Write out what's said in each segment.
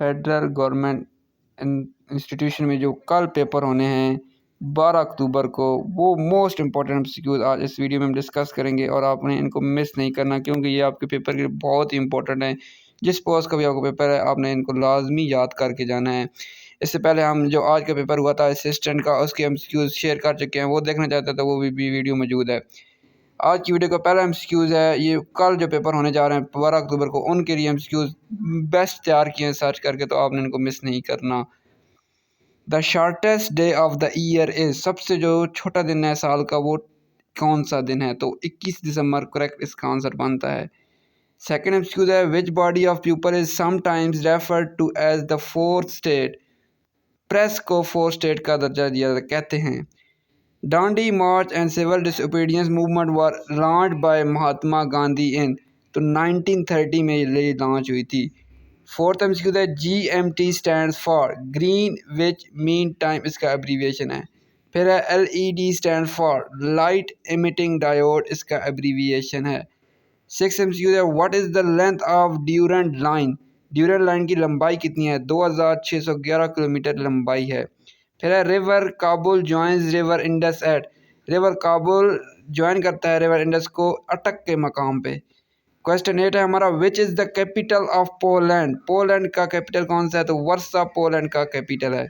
Federal government institution में जो कल पेपर होने हैं 12 अक्टूबर को, वो मोस्ट इम्पॉर्टेंट एमसीक्यूज आज इस वीडियो में हम डिस्कस करेंगे और आपने इनको मिस नहीं करना, क्योंकि ये आपके पेपर के लिए बहुत ही इंपॉर्टेंट है। जिस पोस्ट का भी आपका पेपर है आपने इनको लाजमी याद करके जाना है। इससे पहले हम जो आज का पेपर हुआ था असिस्टेंट का, उसके एमसीक्यूज शेयर कर चुके हैं, वो देखना चाहते हैं तो वो भी वीडियो मौजूद है। आज की वीडियो का पहला एमसीक्यूज है, ये कल जो पेपर होने जा रहे हैं 12 अक्टूबर को, उनके लिए एमसीक्यूज बेस्ट तैयार किए हैं सर्च करके, तो आपने इनको मिस नहीं करना। The shortest day of the year is, सबसे जो छोटा दिन है साल का वो कौन सा दिन है? तो 21 दिसंबर करेक्ट इसका आंसर बनता है। सेकेंड एमसीक्यूज है, which body of people is sometimes referred to as the fourth state? Press को फोर्थ स्टेट का दर्जा दिया कहते हैं। Dandi march and civil disobedience movement were launched by Mahatma Gandhi in, तो 1930 में ये लॉन्च हुई थी। फोर्थ एमसीक्यू है, GMT stands for Greenwich mean time, इसका एब्रीविएशन है। फिर है LED stand for light emitting diode, इसका एब्रीविएशन है। सिक्स एमसीक्यू है, what is the length of Durand line? Durand line की लंबाई कितनी है? 2611 किलोमीटर लंबाई है। फिर है, river Kabul joins river Indus at, river Kabul join करता है रिवर इंडस को अटक के मकाम पे। क्वेश्चन 8 है हमारा, which is the capital of Poland? Poland का कैपिटल कौन सा है? तो वर्सा पोलैंड का कैपिटल है।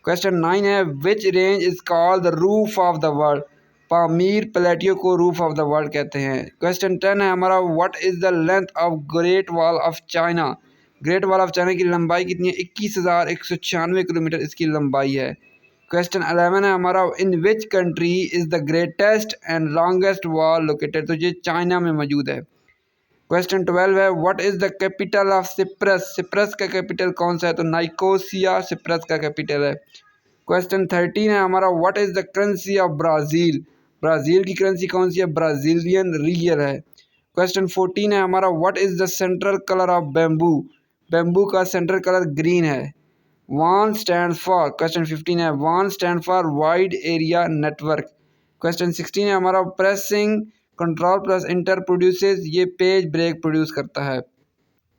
क्वेश्चन 9 है, which range is called the roof of the world? Pamir प्लेटियो को रूफ ऑफ द वर्ल्ड कहते हैं। क्वेश्चन 10 है हमारा, what is the length of great wall of China? Great wall of China की लंबाई कितनी है? 21,196 किलोमीटर इसकी लंबाई है। क्वेश्चन 11 है हमारा, in which country is the greatest and longest wall located? तो ये चाइना में मौजूद है। क्वेश्चन 12 है, what is the capital of Cyprus? Cyprus का कैपिटल कौन सा है? तो नाइकोसिया सिप्रस का कैपिटल है। क्वेश्चन 13 है हमारा, what is the currency of Brazil? Brazil की करेंसी कौन सी है? ब्राज़ीलियन रियल है। क्वेश्चन 14 है हमारा, what is the central colour of bamboo? Bamboo का सेंट्रल कलर ग्रीन है। वान स्टैंड फॉर, क्वेश्चन 15 है, वान stand for wide area network. Question 16 है हमारा, pressing control plus enter produces, ये पेज ब्रेक प्रोड्यूस करता है।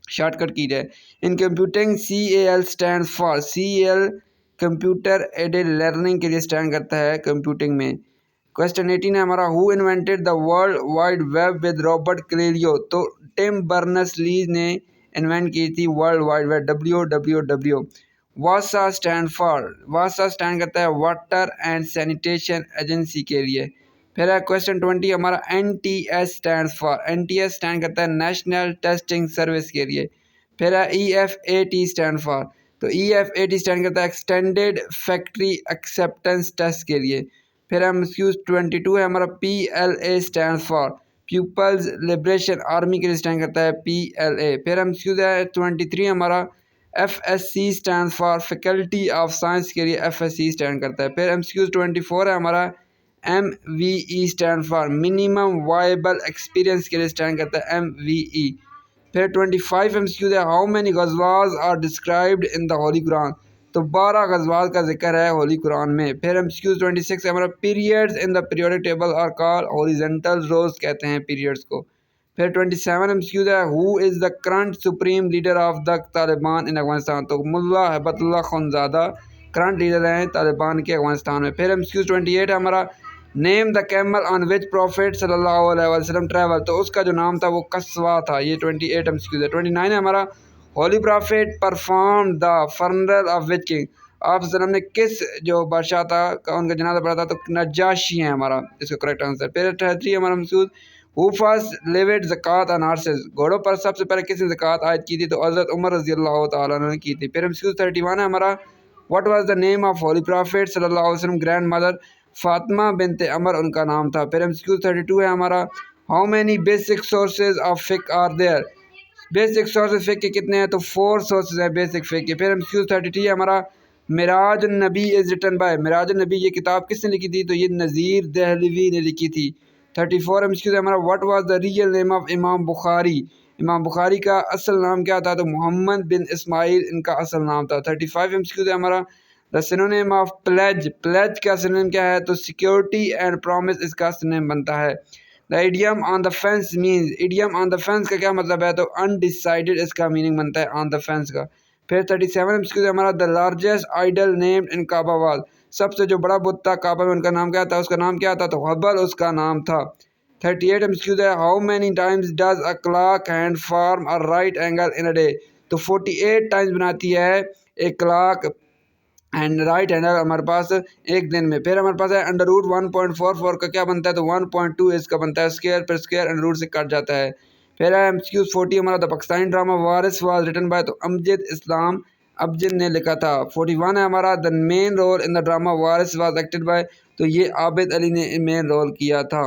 शॉर्टकट की जाए, in computing CAL stand for, CAL computer aided learning के लिए स्टैंड करता है कंप्यूटिंग में। क्वेश्चन 18 है हमारा, who invented the world wide web with Robert क्लेलियो? तो टिम बर्नर्स-ली ने इन्वेंट की थी world wide web, WWW। Vasa stand for, Vasa stand करता है वाटर एंड सैनिटेशन एजेंसी के लिए। फिर है क्वेश्चन 20 हमारा, NTS stand for, NTS stand करता है नेशनल टेस्टिंग सर्विस के लिए। फिर है EFAT स्टैंड फॉर, तो EFAT स्टैंड करता है एक्सटेंडेड फैक्ट्री एक्सेप्टेंस टेस्ट के लिए। फिर हम 22 है हमारा, PLA stand for people's liberation army के लिए स्टैंड करता है PLA। फिर हम 23 हमारा, FSC stand for faculty of science के लिए FSC स्टैंड करता है। फिर MCQ 24 है हमारा, MVE stand for minimum viable experience के लिए स्टैंड करता है MVE। फिर 25 MCQ है, हाउ मैनी गज़वाज are described in the holy Quran? तो 12 गज़वाज का जिक्र है होली कुरान में। फिर MCQ 26 है हमारा, periods in the periodic table are called horizontal rows कहते हैं पीरियड्स को। फिर 27 MCQ है, who is the current supreme leader of the Taliban in Afghanistan? तो मुल्ला हिब्बतुल्लाह खुंजादा करंट लीडर हैं तालिबान के अफगानिस्तान में। फिर MCQ 28 है हमारा, name the camel on which profit सल्लल्लाहु अलैहि वसल्लम ट्रैवल? तो उसका जो नाम था वो कस्वा था। ये 28 MCQ है। 29 है हमारा, holy prophet perform the funeral of which king? आप वसल्लम ने किस जो बादशाह था उनका जनाजा पढ़ा था? तो नजाशी है हमारा इसका करेक्ट आंसर। फिर 33 हमारा मकसूद, who first levied zakat on horses? घोड़ों पर सबसे पहले किसने ज़कात आयद की थी? तो हज़रत उमर रज़ी अल्लाह तआला अन्हु ने की थी। फिर MCQ 31 है हमारा, what was the name of holy prophet सल्लल्लाहु अलैहि वसल्लम grandmother? Fatima binte Amr उनका नाम था। फिर MCQ 32 है हमारा, how many basic sources of फिक आर देयर? बेसिक सोर्सेज फिक के कितने हैं? तो 4 सोर्सेज हैं बेसिक फिक के। फिर MCQ 33 है हमारा, मिराज नबी इज़ रिटन बाय, मिराज नबी ये किताब किसने लिखी थी? तो ये नज़ीर दहलवी ने लिखी थी। 34 MCQ है हमारा, what was the real name of इमाम बुखारी? इमाम बुखारी का असल नाम क्या था? तो मोहम्मद बिन इस्माइल इनका असल नाम था। 35 MCQ है हमारा, the synonym of pledge, pledge का सिनोनिम क्या है? तो सिक्योरिटी एंड प्रॉमिस इसका सिनोनिम बनता है। The idiom on the fence means, idiom on the fence का क्या मतलब है? तो अनडिसाइडेड इसका मीनिंग बनता है ऑन द फेंस का। फिर 37 एमसीक्यू है हमारा, the largest idol named in Kaaba wall, सबसे जो बड़ा बुत था काबा में उनका नाम क्या था, उसका नाम क्या था, तो हबल उसका नाम था। 38 एमसीक्यू है, how many times does a clock hand form a right angle in a day, तो 48 टाइम्स बनाती है एक क्लॉक एंड राइट हैंडल हमारे पास एक दिन में। फिर हमारे पास है अंडर रूट 1.44 का क्या बनता है, तो 1.2 इसका बनता है, स्क्वायर पर स्क्वायर अंडर रूट से कट जाता है। फिर है एमसीक्यू 40 हमारा, the Pakistani drama Waris was written by, तो अमजद इस्लाम अबजद ने लिखा था। 41 है हमारा, the main role in the drama Waris was acted by, तो ये आबिद अली ने मेन रोल किया था।